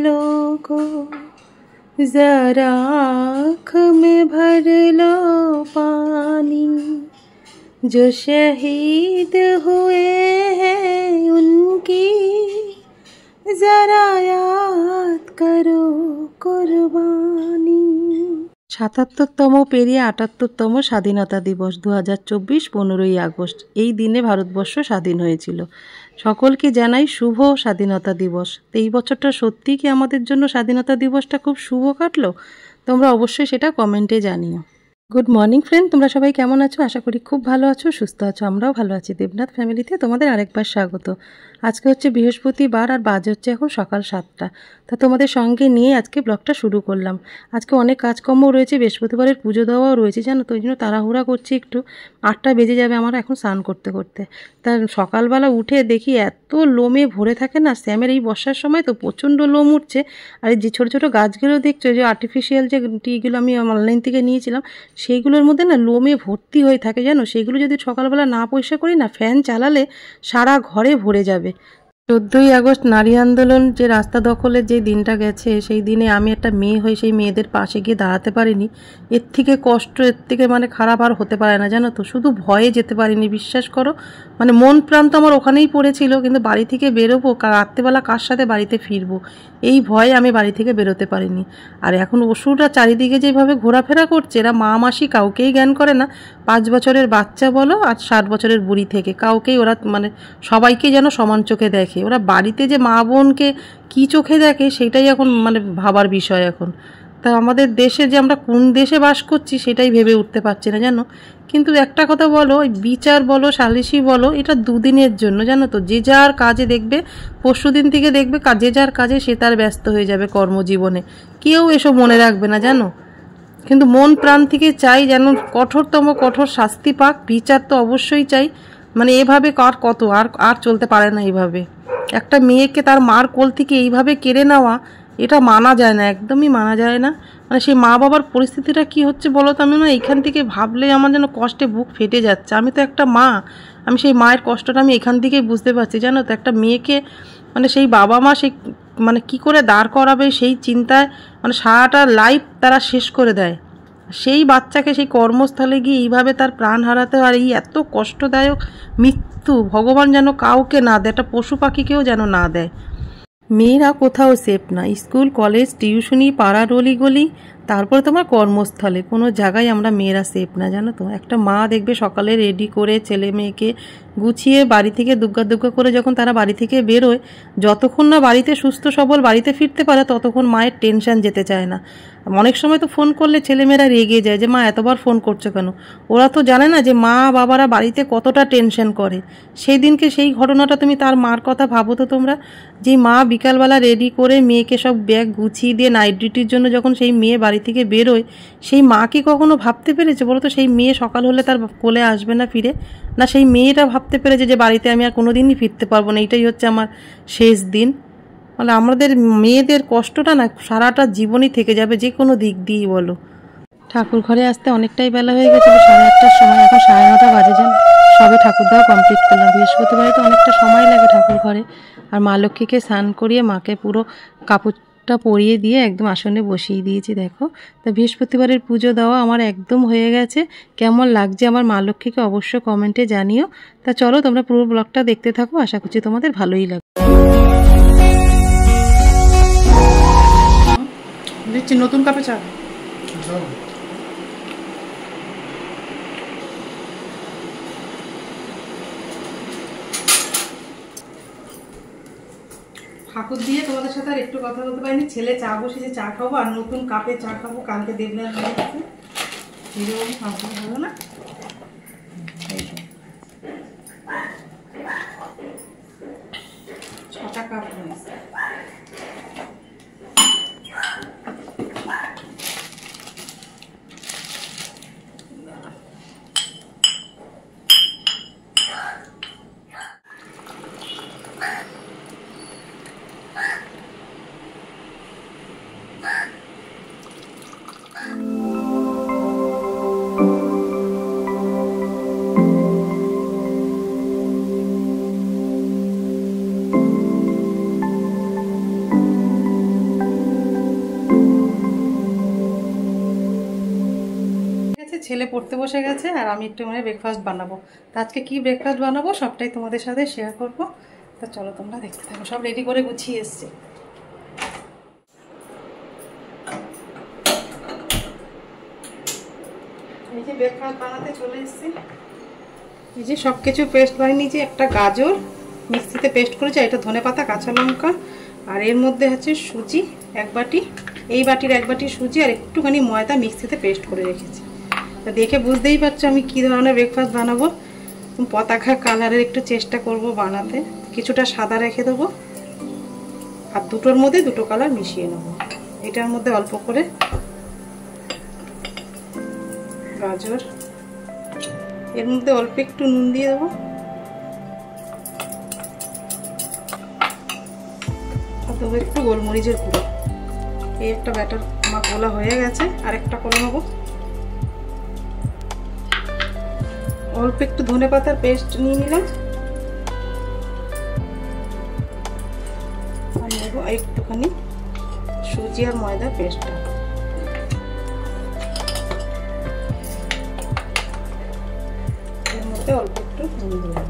वालों को जरा आँख में भर लो पानी, जो शहीद हुए हैं उनकी जरा याद करो कुर्बानी। ৭৭তম পেরিয়ে ৭৮তম স্বাধীনতা দিবস ২০২৪ ১৫ই আগস্ট। এই দিনে ভারতবর্ষ স্বাধীন হয়েছিল। সকলকে জানাই শুভ স্বাধীনতা দিবস। তো এই বছরটা সত্যিই কি আমাদের জন্য স্বাধীনতা দিবসটা খুব শুভ কাটলো? তোমরা অবশ্যই সেটা কমেন্টে জানিও। গুড মর্নিং ফ্রেন্ড, তোমরা সবাই কেমন আছো? আশা করি খুব ভালো আছো, সুস্থ আছো। আমরাও ভালো আছি। দেবনাথ ফ্যামিলিতে তোমাদের আরেকবার স্বাগত। আজকে হচ্ছে বৃহস্পতিবার আর বাজে হচ্ছে এখন সকাল ৭টা। তা তোমাদের সঙ্গে নিয়ে আজকে ব্লগটা শুরু করলাম। আজকে অনেক কাজকর্ম রয়েছে, বৃহস্পতিবারের পুজো দেওয়াও রয়েছে, জানো তো। ওই জন্য তাড়াহুড়া করছি একটু। 8টা বেজে যাবে আমার এখন স্নান করতে করতে। তা সকালবেলা উঠে দেখি এত লোমে ভরে থাকে না, শ্যামের এই বর্ষার সময় তো প্রচণ্ড লোম উঠছে। আর যে ছোটো ছোটো গাছগুলো দেখছো, যে আর্টিফিশিয়াল যে টিগুলো আমি অনলাইন থেকে নিয়েছিলাম, সেইগুলোর মধ্যে না লোমে ভর্তি হয়ে থাকে, জানো। সেইগুলো যদি সকালবেলা না পরিষ্কার করি না, ফ্যান চালালে সারা ঘরে ভরে যাবে। 14ই আগস্ট নারী আন্দোলন যে রাস্তা দখলের যে দিনটা গেছে, সেই দিনে আমি একটা মেয়ে হয়ে সেই মেয়েদের পাশে গিয়ে দাঁড়াতে পারিনি। এর থেকে কষ্ট, এর থেকে খারাপ আর হতে পারে না, জানো তো। শুধু ভয়ে যেতে পারিনি, বিশ্বাস করো। মন প্রাণ তো আমার ওখানেই পড়েছিল, কিন্তু বাড়ি থেকে বেরোবো রাত্রেবেলা কার সাথে বাড়িতে ফিরবো, এই ভয়ে আমি বাড়ি থেকে বেরোতে পারিনি। আর এখন অসুররা চারিদিকে যেভাবে ঘোরাফেরা করছে, এরা মা মাসি কাউকেই জ্ঞান করে না। 5 বছরের বাচ্চা বলো আর 60 বছরের বুড়ি থেকে কাউকেই ওরা সবাইকে যেন সমান চোখে দেখে। ওরা বাড়িতে যে মা বোনকে কী চোখে দেখে সেটাই এখন ভাবার বিষয় এখন। তা আমাদের দেশে যে আমরা কোন দেশে বাস করছি সেটাই ভেবে উঠতে পারছি না, জানো। কিন্তু একটা কথা বলো, বিচার বলো, সালিশি বলো, এটা দুদিনের জন্য, জানো তো। যে যার কাজে দেখবে, পরশু দিন থেকে দেখবে যে যার কাজে সে তার ব্যস্ত হয়ে যাবে কর্মজীবনে। কেউ এসব মনে রাখবে না, জানো। কিন্তু মন প্রাণ থেকে চাই যেন কঠোরতম কঠোর শাস্তি পাক, বিচার তো অবশ্যই চাই। এভাবে কত আর চলতে পারে না এইভাবে। একটা মেয়েকে তার মার কোল থেকে এইভাবে কেড়ে নেওয়া, এটা মানা যায় না, একদমই মানা যায় না। সেই মা বাবার পরিস্থিতিটা কি হচ্ছে বলো তো। আমি এইখান থেকে ভাবলে আমার যেন কষ্টে বুক ফেটে যাচ্ছে। আমি তো একটা মা, আমি সেই মায়ের কষ্টটা আমি এখান থেকেই বুঝতে পারছি, জানো তো। একটা মেয়েকে সেই বাবা মা সেই কী করে দাঁড় করাবে সেই চিন্তায় সারাটা লাইফ তারা শেষ করে দেয়। সেই বাচ্চাকে সেই কর্মস্থলে গিয়ে এইভাবে তার প্রাণ হারাতে, আর এই এত কষ্টদায়ক মৃত্যু ভগবান যেন কাউকে না দেয়, একটা পশু পাখিকেও যেন না দেয়। মেয়েরা কোথাও সেফ না। স্কুল, কলেজ, টিউশনি, পাড়ার অলিগলি, তারপরে তোমার কর্মস্থলে, কোনো জায়গায় আমরা মেয়েরা সেফ না, জানো তো। একটা মা দেখবে সকালে রেডি করে ছেলে মেয়েকে গুছিয়ে বাড়ি থেকে দুগ্গা করে যখন তারা বাড়ি থেকে বেরোয়, যতক্ষণ না বাড়িতে সুস্থ সবল বাড়িতে ফিরতে পারে ততক্ষণ মায়ের টেনশন যেতে চায় না। অনেক সময় তো ফোন করলে ছেলেমেয়েরা রেগে যায় যে মা এতবার ফোন করছো কেন। ওরা তো জানে না যে মা বাবারা বাড়িতে কতটা টেনশন করে। সেই দিনকে সেই ঘটনাটা তুমি তার মার কথা ভাবো তো তোমরা। যে মা বিকালবেলা রেডি করে মেয়েকে সব ব্যাগ গুছিয়ে দিয়ে নাইট ডিউটির জন্য যখন সেই মেয়ে বাড়ি থেকে বেরোয়, সেই মা কি কখনো ভাবতে পেরেছে বলো তো সেই মেয়ে সকাল হলে তার কোলে আসবে না ফিরে? না সেই মেয়েটা ভাবতে পেরেছে যে বাড়িতে আমি আর কোনোদিনই ফিরতে পারবো না, এইটাই হচ্ছে আমার শেষ দিন। আমাদের মেয়েদের কষ্টটা না সারাটা জীবনই থেকে যাবে, যে কোনো দিক দিয়েই বলো। ঠাকুর ঘরে আসতে অনেকটাই বেলা হয়ে গেছিলো, 8:30টার সময়, এখন 9:30 বাজে। যান সবে ঠাকুর দেওয়া কমপ্লিট করলাম। বৃহস্পতিবারে তো অনেকটা সময় লাগে ঠাকুর ঘরে। আর মা লক্ষ্মীকে স্নান করিয়ে মাকে পুরো কাপড়টা পরিয়ে দিয়ে একদম আসনে বসিয়ে দিয়েছি, দেখো। তা বৃহস্পতিবারের পুজো দেওয়া আমার একদম হয়ে গেছে। কেমন লাগছে আমার মা লক্ষ্মীকে অবশ্য কমেন্টে জানিও। তা চলো তোমরা পুরো ব্লগটা দেখতে থাকো, আশা করছি তোমাদের ভালোই লাগবে। দেখছি নতুন কাপে চা। ঠাকুর দিয়ে তোমাদের সাথে আর একটু কথা বলতে পারিনি। ছেলে চা বসেছে, চা খাবো আর নতুন কাপে চা খাবো। কালকে দেবনাথ হয়ে গেছে, এরকম খাবো, ভালো না? ছটা কাপ হয়েছে। গেছে, ছেলে পড়তে বসে গেছে, আর আমি একটু মানে ব্রেকফাস্ট বানাবো। তো আজকে কী ব্রেকফাস্ট বানাবো সবটাই তোমাদের সাথে শেয়ার করবো। তো চলো তোমরা দেখতে থাকো। সব রেডি করে গুছিয়ে এসছে। এই যে ব্রেকফাস্ট বানাতে চলে এসেছি। এই যে সব কিছু পেস্ট বানিয়ে নিয়েছি। একটা গাজর মিক্সিতে পেস্ট করেছি, এটা ধনেপাতা, কাঁচা লঙ্কা, আর এর মধ্যে হচ্ছে সুজি 1 বাটি, এই বাটির 1 বাটি সুজি আর একটুখানি ময়দা মিক্সিতে পেস্ট করে রেখেছি। তো দেখে বুঝতেই পারছো আমি কী ধরনের ব্রেকফাস্ট বানাবো। পতাকা কালারের একটু চেষ্টা করব বানাতে। কিছুটা সাদা রেখে দেবো আর দুটোর মধ্যে দুটো কালার মিশিয়ে নেব। এটার মধ্যে অল্প করে গাজর, এর মধ্যে অল্প একটু নুন দিয়ে দেবো, আর দেবো একটু গোলমরিচের গুঁড়ো। এই একটা ব্যাটার আমার গোলা হয়ে গেছে, আর একটা করে নেবো। অল্প একটু ধনেপাতার পেস্ট নিয়ে নিলাম, আর নেব একটুখানি সুজি আর ময়দা পেস্টটা। এর মধ্যে অল্প একটু নুন দিলাম।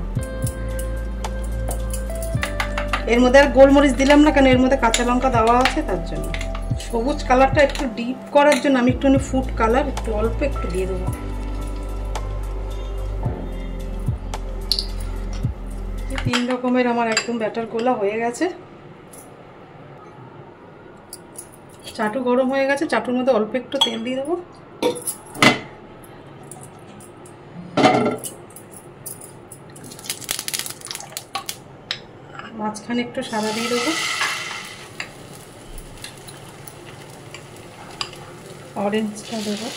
এর মধ্যে আর গোলমরিচ দিলাম না, কারণ এর মধ্যে কাঁচা লঙ্কা দেওয়া আছে, তার জন্য। সবুজ কালারটা একটু ডিপ করার জন্য আমি একটুখানি ফুড কালার একটু অল্প একটু দিয়ে দেবো। 3 রকমের আমার একদম ব্যাটার গোলা হয়ে গেছে। চাটু গরম হয়ে গেছে, চাটুর মধ্যে অল্প একটু তেল দিয়ে দেবো। মাঝখানে একটু সাদা দিয়ে দেবো, অরেঞ্জটা দেবো।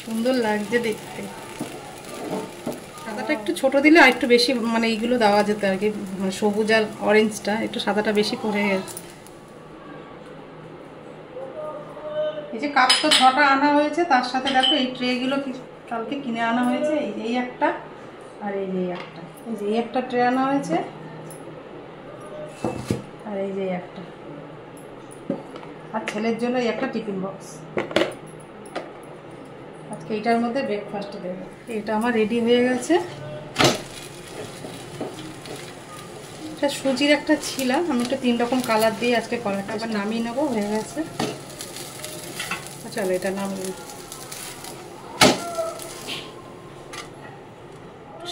সুন্দর লাগছে দেখতে। সাদাটা একটু ছোট দিলে আর একটু বেশি মানে এইগুলো দেওয়া যেত আর কি, সবুজ আর অরেঞ্জটা একটু সাদাটা বেশি পড়ে গেছে। এই যে কাপ তো 6টা আনা হয়েছে, তার সাথে দেখো এই ট্রেগুলো কালকে কিনে আনা হয়েছে। এই একটা আর এই যে একটা, এই যে একটা ট্রে আনা হয়েছে, আর এই যে একটা, আর ছেলের জন্য এই একটা টিফিন বক্স। আজকে এইটার মধ্যে ব্রেকফাস্ট দেবো। এটা আমার রেডি হয়ে গেছে। এটা সুজির একটা ছিলা, আমি একটু 3 রকম কালার দিয়ে আজকে কলাটা আবার নামিয়ে নেবো। হয়ে গেছে, চলো এটা নামিয়ে।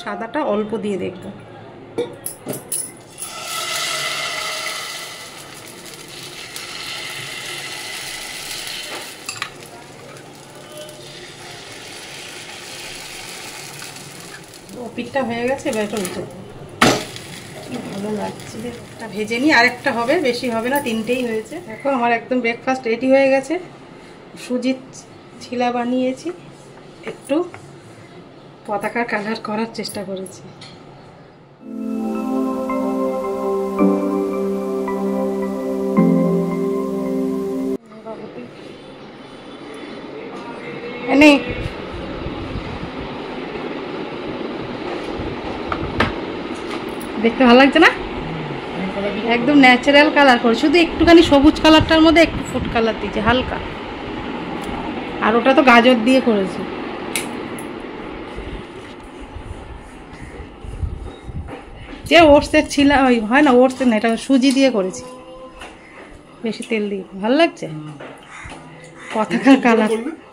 সাদাটা অল্প দিয়ে দেখবো। পিঠটা হয়ে গেছে, এবার এটা উঠে দেবো। কি ভালো লাগছে, একটা ভেজে নিই, আরেকটা হবে, বেশি হবে না, 3টেই হয়েছে। দেখো আমার একদম ব্রেকফাস্ট রেডি হয়ে গেছে। সুজির ছিলা বানিয়েছি, একটু পতাকার কালার করার চেষ্টা করেছি। এনে দেখতে ভালো লাগছে না? একদম ন্যাচারাল কালার করে, শুধু একটুখানি সবুজ কালারটার মধ্যে একটু ফুড কালার দিয়েছে হালকা, আর ওটা তো গাজর দিয়ে করেছি। যে ওটসের ছিল ওই হয় না, ওটসের না, এটা সুজি দিয়ে করেছি, বেশি তেল দিয়ে। ভালো লাগছে।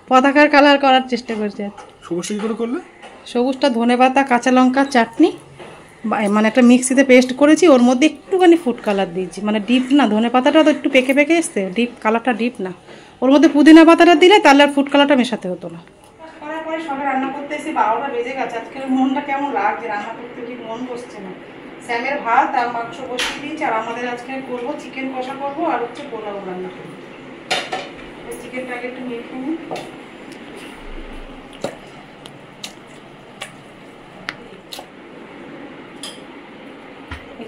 পতাকার কালার করার চেষ্টা করছি। সবুজটা কি করে করলে? সবুজটা ধনেপাতা, কাঁচা লঙ্কা চাটনি, মানে একটা মিক্সিতে পেস্ট করেছি, ওর মধ্যে একটুখানি ফুড কালার দিয়েছি, মানে ডিপ না, ধনেপাতাটা তো একটু পেকে পেকে এসছে, ডিপ কালারটা ডিপ না। ওর মধ্যে পুদিনা পাতাটা দিলে তাহলে আর ফুড কালারটা মেশাতে হতো না। করার পরে সবাই রান্না করতে এসে 12টা বেজে গেছে। আজকের মনটা কেমন লাগছে, রান্না করতে ঠিক মন বসছে না। স্যামের ভাত আর মাংস বসিয়ে দিয়েছি, আর আমাদের আজকে করবো চিকেন কষা করবো, আর হচ্ছে পোলাও রান্না করবো। চিকেনটাকে একটু মেখে নিই।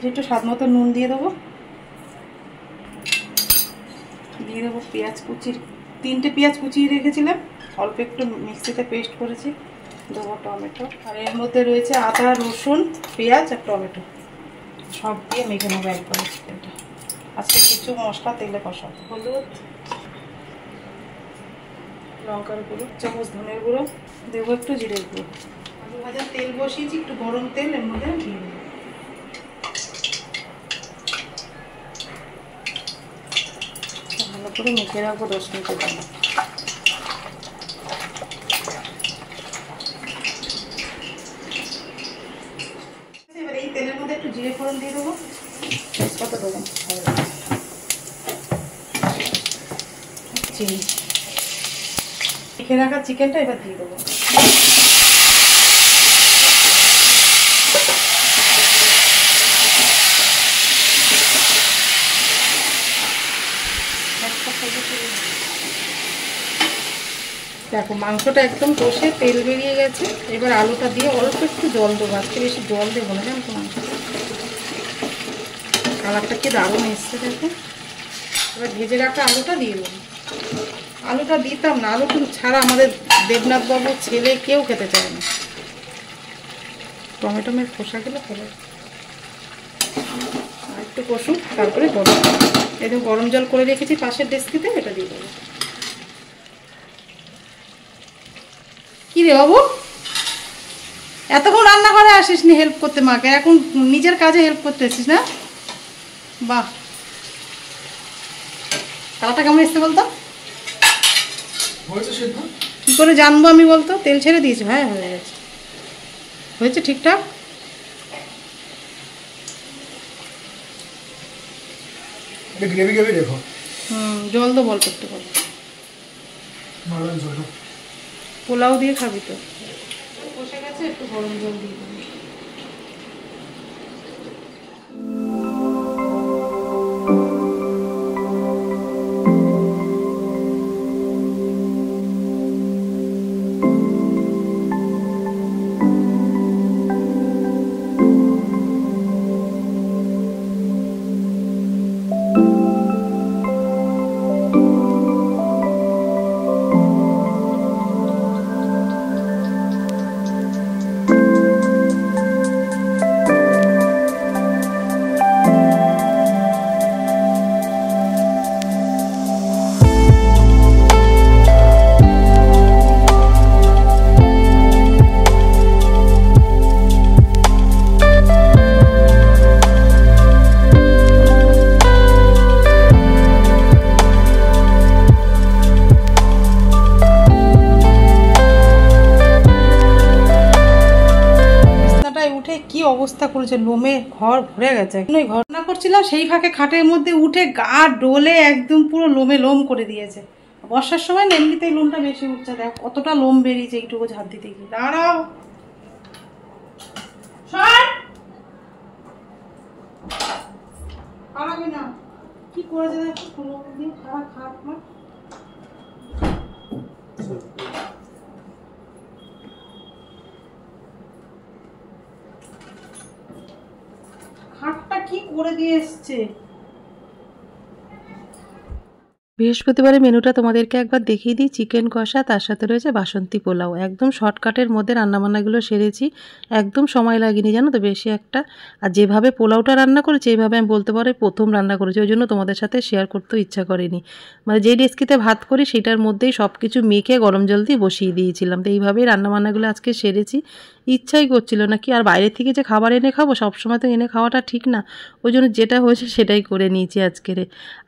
একটু স্বাদ মতো নুন দিয়ে দেবো। দিয়ে দেবো পেঁয়াজ কুচির, 3টে পেঁয়াজ কুচিয়ে রেখেছিলাম, অল্প একটু মিক্সিতে পেস্ট করেছি। দেবো টমেটো, আর এর মধ্যে রয়েছে আদা, রসুন, পেঁয়াজ আর টমেটো, সব দিয়ে মেখে নেবো একবারে চিকেনটা। আজকে কিছু মশলা তেলে কষাবো। হলুদ, লঙ্কার গুঁড়ো, চামচ ধনের গুঁড়ো, দেবো একটু জিরের গুঁড়ো। আলু ভাজার তেল বসিয়েছি, একটু গরম তেল এর মধ্যে দিয়ে দেবো। ভালো করে মেখে রাখবো 10 মিনিটের জন্য। এবার এই তেলের মধ্যে একটু জিরে ফোড়ন দিয়ে দেবো, তেজপাতা দেবো, চিনি, মেখে রাখা চিকেনটা এবার দিয়ে দেবো। দেখো মাংসটা একদম কষে তেল বেরিয়ে গেছে। এবার আলুটা দিয়ে অল্প একটু জল দেবো, আজকে বেশি জল দেবো না, জানো তো মাংসটা কালারটা কি দারুণ এসছে দেখো। এবার ভেজে রাখা আলুটা দিয়ে দেবো। আলুটা দিতাম না, আলু কিন্তু ছাড়া আমাদের দেবনাথ বাবুর ছেলে কেউ খেতে চায় না। টমেটো মেয়ের খোসাগুলো ফেলে আর একটু কষুন, তারপরে গরম, একদম গরম জল করে রেখেছি পাশের ডেস্কিতে, এটা দিয়ে দেবো। কি রে বাবু, এতক্ষণ রান্নাঘরে আসিস নি হেল্প করতে মাকে, এখন নিজের কাজে হেল্প করতে এসিস না? বাহ, কালারটা কেমন এসছে বলতো? কি করে জানবো আমি বলতো? তেল ছেড়ে দিয়েছি। হ্যাঁ হয়ে গেছে, হয়েছে ঠিকঠাক। গ্রেভি গ্রেভি দেখো। জল তো বল করতে বল, পোলাও দিয়ে খাবি তো। বসে গেছে, একটু গরম জল দিয়ে দেবো। কি অবস্থা করেছে, লোমে ঘর ভরে গেছে। ঘটনা করছিলাম সেই ফাঁকে খাটের মধ্যে উঠে গা ডোলে একদম পুরো লোমে লোম করে দিয়েছে। বর্ষার সময় এমনিতেই লোমটা বেশি উঠছে, দেখ কতটা লোম বেরিয়েছে এইটুকু ঝাঁপ দিতে গিয়ে। দাঁড়াও, না কি করেছে দেখো, খারাপ খারাপ না। হাতটা কি করে দিয়ে এসছে। বৃহস্পতিবারের মেনুটা তোমাদেরকে একবার দেখিয়ে দিই। চিকেন কষা, তার সাথে রয়েছে বাসন্তী পোলাও। একদম শর্টকাটের মধ্যে রান্নাবান্নাগুলো সেরেছি, একদম সময় লাগেনি জানো তো বেশি একটা। আর যেভাবে পোলাওটা রান্না করেছি এইভাবে আমি বলতে পারি প্রথম রান্না করেছি, ওই জন্য তোমাদের সাথে শেয়ার করতেও ইচ্ছা করেনি। মানে যেই ডেস্কিতে ভাত করি সেটার মধ্যেই সব কিছু মেখে গরম জল দিয়ে বসিয়ে দিয়েছিলাম। তো এইভাবেই রান্নাবান্নাগুলো আজকে সেরেছি, ইচ্ছাই করছিল না। কি আর বাইরে থেকে যে খাবার এনে খাবো, সবসময় তো এনে খাওয়াটা ঠিক না, ওই জন্য যেটা হয়েছে সেটাই করে নিয়েছি আজকেরে।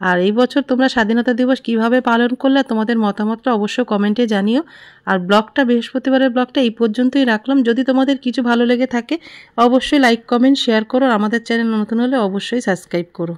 আর এই বছর তোমরা স্বাধীনতা দিবস কিভাবে পালন করলে তোমাদের মতামতটা অবশ্যই কমেন্টে জানিও। আর ব্লগটা, বৃহস্পতিবারের ব্লগটা এই পর্যন্তই রাখলাম। যদি তোমাদের কিছু ভালো লেগে থাকে অবশ্যই লাইক, কমেন্ট, শেয়ার করো। আর আমাদের চ্যানেল নতুন হলে অবশ্যই সাবস্ক্রাইব করো।